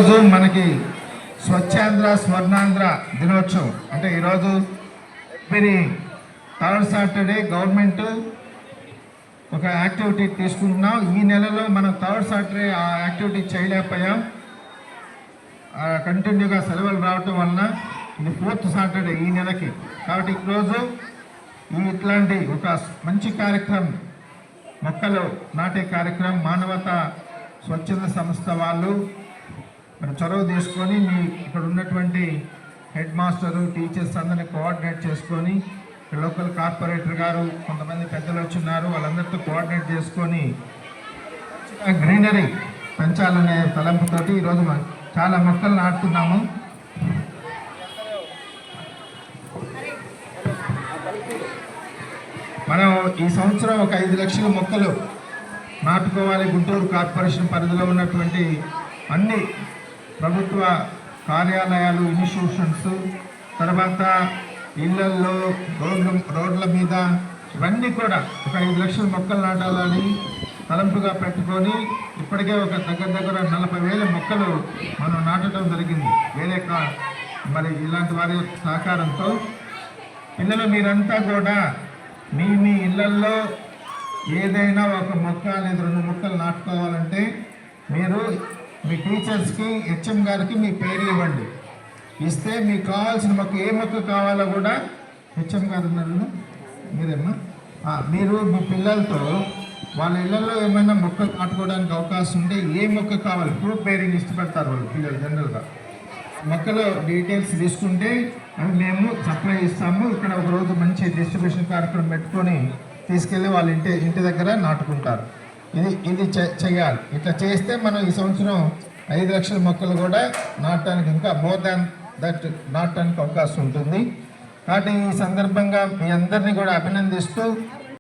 ఈరోజు మనకి స్వచ్ఛాంధ్ర స్వర్ణాంధ్ర దినోత్సవం అంటే ఈరోజు మీరు థర్డ్ సాటర్డే గవర్నమెంట్ ఒక యాక్టివిటీ తీసుకుంటున్నాం. ఈ నెలలో మనం థర్డ్ సాటర్డే ఆ యాక్టివిటీ చేయలేకపోయాం. కంటిన్యూగా సెలవులు రావటం వలన ఇది ఫోర్త్ సాటర్డే ఈ నెలకి. కాబట్టి ఈరోజు ఇట్లాంటి ఒక మంచి కార్యక్రమం మొక్కలు నాటే కార్యక్రమం మానవతా స్వచ్ఛంద సంస్థ వాళ్ళు మరి చొరవ తీసుకొని మీ ఇక్కడ ఉన్నటువంటి హెడ్ మాస్టరు టీచర్స్ అందరినీ కోఆర్డినేట్ చేసుకొని లోకల్ కార్పొరేటర్ గారు కొంతమంది పెద్దలు వచ్చిన్నారు, వాళ్ళందరితో కోఆర్డినేట్ చేసుకొని గ్రీనరీ పెంచాలనే తలంపుతోటి ఈరోజు చాలా మొక్కలు నాటుతున్నాము. మనం ఈ సంవత్సరం ఒక 5 లక్షల మొక్కలు నాటుకోవాలి. గుంటూరు కార్పొరేషన్ పరిధిలో ఉన్నటువంటి అన్ని ప్రభుత్వ కార్యాలయాలు, ఇన్స్టిట్యూషన్స్, తర్వాత ఇళ్లల్లో, రోడ్ల మీద ఇవన్నీ కూడా ఒక 5 లక్షల మొక్కలు నాటాలని తలంపుగా పెట్టుకొని ఇప్పటికే ఒక దగ్గర 40,000 మొక్కలు మనం నాటడం జరిగింది. మరి ఇలాంటి వారి సహకారంతో పిల్లలు మీరంతా కూడా మీ ఇళ్లల్లో ఏదైనా ఒక మొక్క లేదా 2 మొక్కలు నాటుకోవాలంటే మీరు మీ టీచర్స్కి, హెచ్ఎం గారికి మీ పేరు ఇవ్వండి. ఇస్తే మీకు కావాల్సిన మొక్క ఏ మొక్క కావాలో కూడా హెచ్ఎం గారు ఉన్నారు మీరేమ్మా, మీరు మీ పిల్లలతో వాళ్ళ ఇళ్లలో ఏమైనా మొక్కలు నాటుకోవడానికి అవకాశం ఉంటే ఏ మొక్క కావాలి ఫ్రూట్ బేరింగ్ ఇష్టపడతారు వాళ్ళు పిల్లలు జనరల్గా. మొక్కలు డీటెయిల్స్ తీసుకుంటే అవి మేము సప్లై ఇస్తాము. ఇక్కడ ఒకరోజు మంచి డిస్ట్రిబ్యూషన్ కార్యక్రమం పెట్టుకొని తీసుకెళ్ళి వాళ్ళ ఇంటి దగ్గర నాటుకుంటారు. ఇది చేయాలి. ఇట్లా చేస్తే మనం ఈ సంవత్సరం 5 లక్షల మొక్కలు కూడా నాటడానికి, ఇంకా మోర్ దాన్ దట్ నాటడానికి అవకాశం ఉంటుంది. కాబట్టి ఈ సందర్భంగా మీ అందరినీ కూడా అభినందిస్తూ